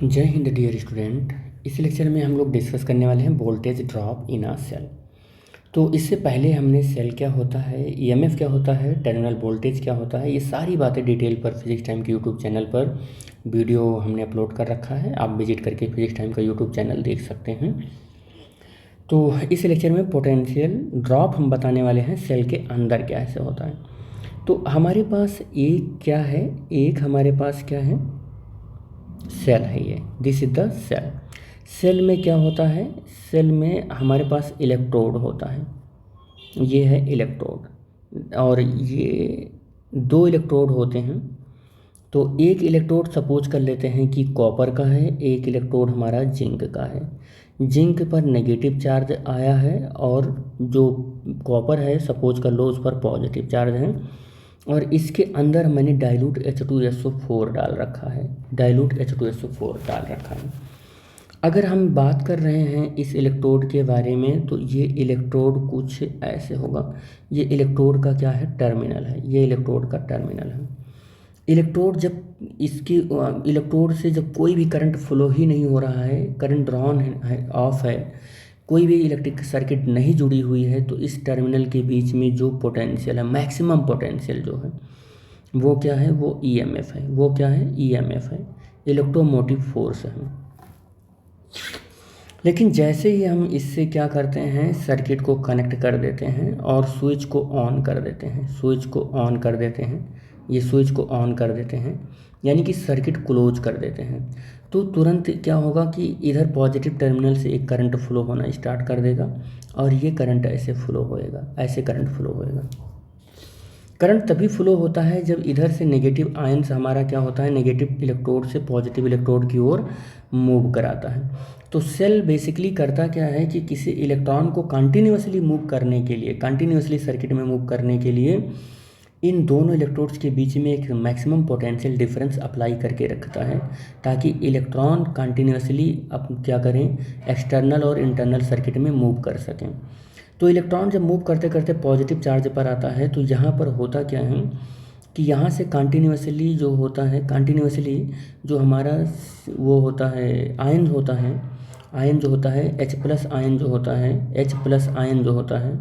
जय हिंद dear student. इस लेक्चर में हम लोग डिस्कस करने वाले हैं voltage drop in a cell. तो इससे पहले हमने सेल क्या होता है, ईएमएफ क्या होता है, टर्मिनल वोल्टेज क्या होता है, ये सारी बातें डिटेल पर फिजिक्स टाइम के यूट्यूब चैनल पर वीडियो हमने अपलोड कर रखा है। आप विजिट करके फिजिक्स टाइम का यूट्यूब चैनल देख सकते हैं। तो इस लेक्चर में पोटेंशियल ड्रॉप हम बताने वाले हैं सेल के अंदर क्या ऐसे होता है। तो हमारे पास एक क्या है, एक हमारे पास क्या है, सेल है। ये this is the cell. Cell में क्या होता है, सेल में हमारे पास इलेक्ट्रोड होता है। ये है इलेक्ट्रोड और ये दो इलेक्ट्रोड होते हैं। तो एक इलेक्ट्रोड सपोज कर लेते हैं कि कॉपर का है, एक इलेक्ट्रोड हमारा जिंक का है। जिंक पर नेगेटिव चार्ज आया है और जो कॉपर है सपोज कर लो उस पर पॉजिटिव चार्ज है। और इसके अंदर मैंने डाइल्यूट H2SO4 डाल रखा है, डाइल्यूट H2SO4 डाल रखा है। अगर हम बात कर रहे हैं इस इलेक्ट्रोड के बारे में तो ये इलेक्ट्रोड कुछ ऐसे होगा। ये इलेक्ट्रोड का क्या है, टर्मिनल है। ये इलेक्ट्रोड का टर्मिनल है। इलेक्ट्रोड जब इसकी इलेक्ट्रोड से जब कोई भी करंट फ्लो ही नहीं हो रहा है, करंट ड्रॉन है, ऑफ है, कोई भी इलेक्ट्रिक सर्किट नहीं जुड़ी हुई है, तो इस टर्मिनल के बीच में जो पोटेंशियल है, मैक्सिमम पोटेंशियल जो है वो क्या है, वो ईएमएफ है। वो क्या है, ईएमएफ है, इलेक्ट्रोमोटिव फोर्स है। लेकिन जैसे ही हम इससे क्या करते हैं, सर्किट को कनेक्ट कर देते हैं और स्विच को ऑन कर देते हैं, स्विच को ऑन कर देते हैं, ये स्विच को ऑन कर देते हैं, यानी कि सर्किट क्लोज कर देते हैं, तो तुरंत क्या होगा कि इधर पॉजिटिव टर्मिनल से एक करंट फ्लो होना स्टार्ट कर देगा और ये करंट ऐसे फ्लो होएगा, ऐसे करंट फ्लो होएगा। करंट तभी फ्लो होता है जब इधर से नेगेटिव आयंस हमारा क्या होता है, नेगेटिव इलेक्ट्रोड से पॉजिटिव इलेक्ट्रोड की ओर मूव कराता है। तो सेल बेसिकली करता क्या है कि किसी इलेक्ट्रॉन को कंटिन्यूअसली मूव करने के लिए, कंटिन्यूअसली सर्किट में मूव करने के लिए इन दोनों इलेक्ट्रोड्स के बीच में एक मैक्सिमम पोटेंशियल डिफरेंस अप्लाई करके रखता है, ताकि इलेक्ट्रॉन कंटिन्यूअसली अब क्या करें, एक्सटर्नल और इंटरनल सर्किट में मूव कर सकें। तो इलेक्ट्रॉन जब मूव करते करते पॉजिटिव चार्ज पर आता है तो यहाँ पर होता क्या है कि यहाँ से कंटिन्यूअसली जो होता है, कंटिन्यूअसली जो हमारा वो होता है आयन होता है, आयन जो होता है H+ आयन जो होता है, H+ आयन जो होता है,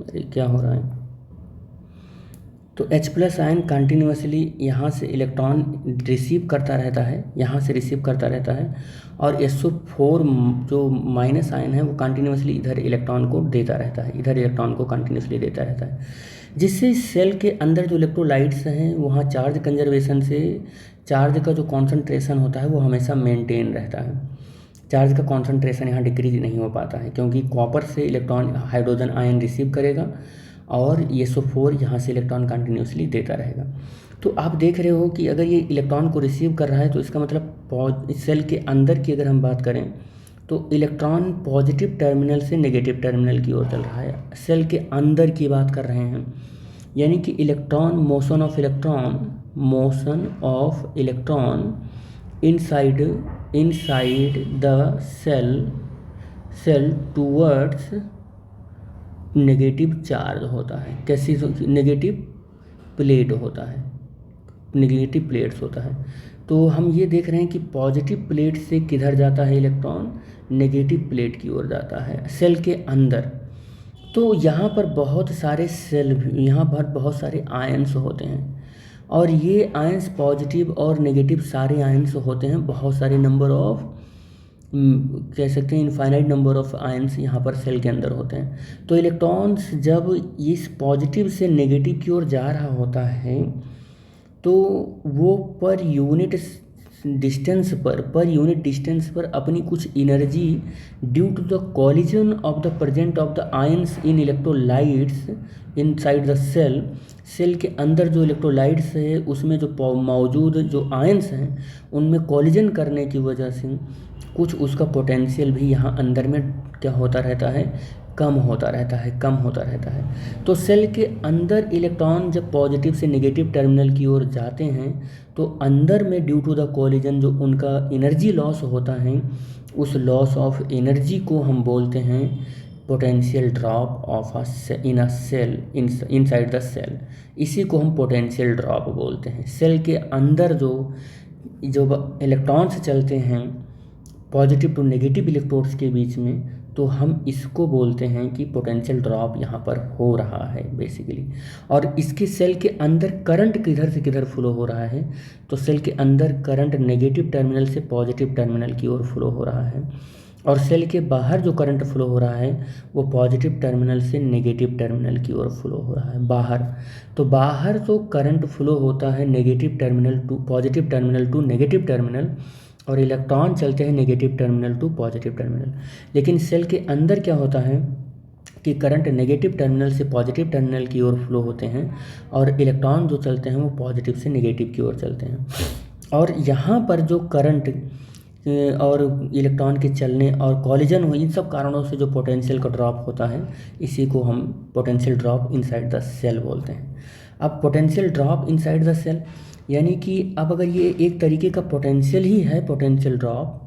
अरे क्या हो रहा है, तो H+ आयन कंटिन्यूअसली यहाँ से इलेक्ट्रॉन रिसीव करता रहता है, यहाँ से रिसीव करता रहता है, और SO4 जो माइनस आयन है वो कंटिन्यूअसली इधर इलेक्ट्रॉन को देता रहता है, इधर इलेक्ट्रॉन को कंटिन्यूअसली देता रहता है, जिससे सेल के अंदर जो इलेक्ट्रोलाइट्स हैं वहाँ चार्ज कंजर्वेशन से चार्ज का जो कॉन्सेंट्रेशन होता है वो हमेशा मेंटेन रहता है। चार्ज का कॉन्सेंट्रेशन यहाँ डिक्रीज नहीं हो पाता है, क्योंकि कॉपर से इलेक्ट्रॉन हाइड्रोजन आयन रिसीव करेगा और SO4 यहाँ से इलेक्ट्रॉन कंटिन्यूसली देता रहेगा। तो आप देख रहे हो कि अगर ये इलेक्ट्रॉन को रिसीव कर रहा है तो इसका मतलब सेल के अंदर की अगर हम बात करें तो इलेक्ट्रॉन पॉजिटिव टर्मिनल से नेगेटिव टर्मिनल की ओर चल रहा है। सेल के अंदर की बात कर रहे हैं, यानी कि electron motion of electron, motion of electron inside the cell towards negative charge होता है। कैसी नेगेटिव प्लेट होता है, नेगेटिव प्लेट्स होता है। तो हम ये देख रहे हैं कि पॉजिटिव प्लेट से किधर जाता है इलेक्ट्रॉन, नेगेटिव प्लेट की ओर जाता है सेल के अंदर। तो यहाँ पर बहुत सारे सेल, यहाँ पर बहुत सारे आयंस होते हैं और ये आयंस पॉजिटिव और नेगेटिव सारे आयंस होते हैं, बहुत सारे नंबर ऑफ कह सकते हैं इनफाइनाइट नंबर ऑफ आयंस यहाँ पर सेल के अंदर होते हैं। तो इलेक्ट्रॉन्स जब इस पॉजिटिव से नेगेटिव की ओर जा रहा होता है तो वो पर यूनिट डिस्टेंस पर अपनी कुछ energy due to the collision of the present of the ions in electrolytes inside the cell के अंदर जो इलेक्ट्रोलाइट्स है उसमें जो मौजूद जो आयंस हैं उनमें कॉलिजन करने की वजह से कुछ उसका पोटेंशियल भी यहाँ अंदर में क्या होता रहता है, कम होता रहता है। तो सेल के अंदर इलेक्ट्रॉन जब पॉजिटिव से नेगेटिव टर्मिनल की ओर जाते हैं तो अंदर में ड्यू टू द कॉलिजन जो उनका एनर्जी लॉस होता है, उस लॉस ऑफ एनर्जी को हम बोलते हैं potential drop of in a cell inside the cell, इसी को हम पोटेंशियल ड्रॉप बोलते हैं। सेल के अंदर जो इलेक्ट्रॉन्स चलते हैं पॉजिटिव टू नेगेटिव इलेक्ट्रोड्स के बीच में, तो हम इसको बोलते हैं कि पोटेंशियल ड्रॉप यहाँ पर हो रहा है बेसिकली। और इसके सेल के अंदर करंट किधर से किधर फ्लो हो रहा है, तो सेल के अंदर करंट नेगेटिव टर्मिनल से पॉजिटिव टर्मिनल की ओर फ्लो हो रहा है, और सेल के बाहर जो करंट फ्लो हो रहा है वो पॉजिटिव टर्मिनल से नेगेटिव टर्मिनल की ओर फ्लो हो रहा है बाहर। तो बाहर जो करंट फ्लो होता है negative terminal to positive terminal to negative terminal, और इलेक्ट्रॉन चलते हैं negative terminal to positive terminal. लेकिन सेल के अंदर क्या होता है कि करंट नेगेटिव टर्मिनल से पॉजिटिव टर्मिनल की ओर फ्लो होते हैं, और इलेक्ट्रॉन जो चलते हैं वो पॉजिटिव से नेगेटिव की ओर चलते हैं। और यहाँ पर जो करंट और इलेक्ट्रॉन के चलने और कॉलिजन हो, इन सब कारणों से जो पोटेंशियल का ड्रॉप होता है, इसी को हम potential drop inside the cell बोलते हैं। अब potential drop inside the cell यानी कि अब अगर ये एक तरीके का पोटेंशियल ही है, पोटेंशियल ड्रॉप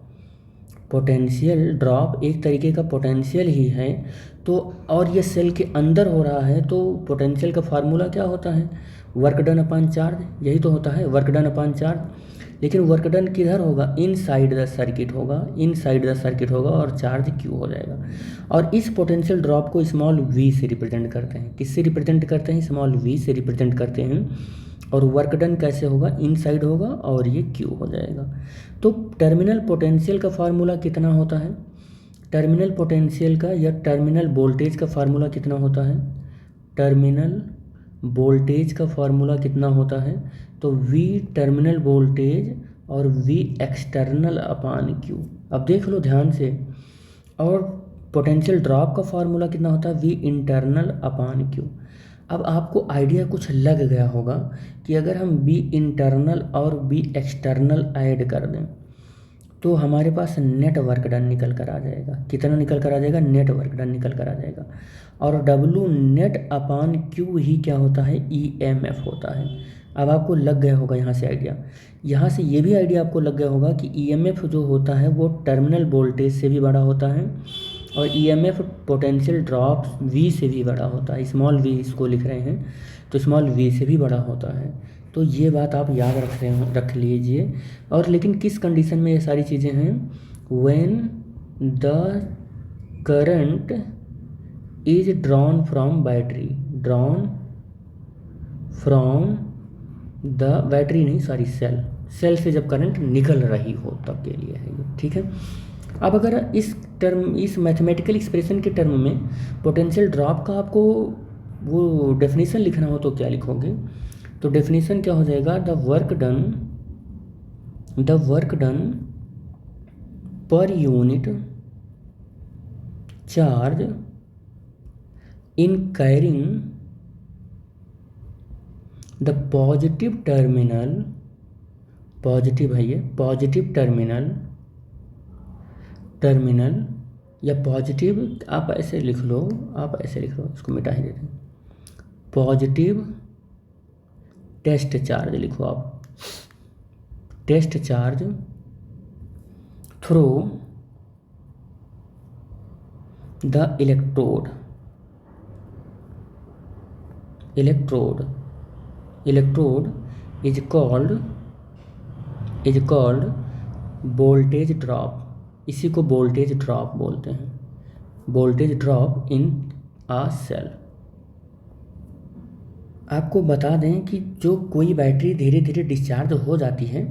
एक तरीके का पोटेंशियल ही है, तो और ये सेल के अंदर हो रहा है, तो पोटेंशियल का फार्मूला क्या होता है, वर्क डन अपॉन चार्ज, यही तो होता है वर्क डन अपॉन चार्ज। लेकिन वर्क डन किधर होगा, इनसाइड द सर्किट होगा, और चार्ज क्यू हो जाएगा। और इस पोटेंशियल ड्रॉप को स्मॉल v से रिप्रेजेंट करते हैं। किससे रिप्रेजेंट करते हैं, स्मॉल v से रिप्रेजेंट करते हैं। और वर्क डन कैसे होगा, इनसाइड होगा और ये क्यू हो जाएगा। तो टर्मिनल पोटेंशियल का फार्मूला कितना होता है, टर्मिनल पोटेंशियल का या टर्मिनल वोल्टेज का फार्मूला कितना होता है, टर्मिनल वोल्टेज का फार्मूला कितना होता है, तो V टर्मिनल वोल्टेज और V एक्सटर्नल अपान Q। अब देख लो ध्यान से। और पोटेंशियल ड्रॉप का फार्मूला कितना होता है, V इंटरनल अपान Q। अब आपको आइडिया कुछ लग गया होगा कि अगर हम V इंटरनल और V एक्सटर्नल ऐड कर दें तो हमारे पास नेट वर्क डन निकल कर आ जाएगा। कितना निकल कर आ जाएगा, नेट वर्क डन निकल कर आ जाएगा। और W नेट अपान Q ही क्या होता है, EMF होता है। अब आपको लग गया होगा यहाँ से आइडिया। यहाँ से ये भी आइडिया आपको लग गया होगा कि EMF जो होता है वो टर्मिनल वोल्टेज से भी बड़ा होता है, और EMF पोटेंशियल ड्रॉप V से भी बड़ा होता है। स्मॉल v इसको लिख रहे हैं, तो स्मॉल v से भी बड़ा होता है। तो ये बात आप याद रख लीजिए। और लेकिन किस कंडीशन में ये सारी चीज़ें हैं, when the current is drawn from battery, drawn from the battery नहीं सॉरी सेल से जब करंट निकल रही हो तब के लिए है ये, ठीक है। अब अगर इस मैथमेटिकल एक्सप्रेशन के टर्म में पोटेंशियल ड्रॉप का आपको वो डेफिनेशन लिखना हो तो क्या लिखोगे, तो डेफिनेशन क्या हो जाएगा, the work done per unit charge in carrying the positive terminal, positive है ये, पॉजिटिव टर्मिनल या पॉजिटिव आप ऐसे लिख लो, इसको मिटा ही देते हैं, पॉजिटिव टेस्ट चार्ज लिखो आप, test charge through the electrode is called voltage drop. इसी को वोल्टेज ड्रॉप बोलते हैं, voltage drop in a cell. आपको बता दें कि जो कोई बैटरी धीरे धीरे डिस्चार्ज हो जाती है,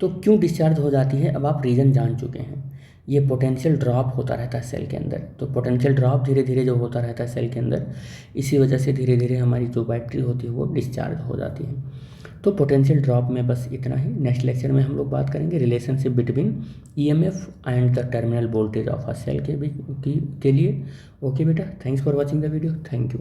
तो क्यों डिस्चार्ज हो जाती है अब आप रीज़न जान चुके हैं। ये पोटेंशियल ड्रॉप होता रहता है सेल के अंदर, तो पोटेंशियल ड्रॉप धीरे धीरे जो होता रहता है सेल के अंदर, इसी वजह से धीरे धीरे हमारी जो बैटरी होती है वो डिस्चार्ज हो जाती है। तो पोटेंशियल ड्रॉप में बस इतना ही। नेक्स्ट लेक्चर में हम लोग बात करेंगे relationship between EMF and the terminal voltage of a cell के लिए। ओके बेटा, thanks for watching the video, thank you.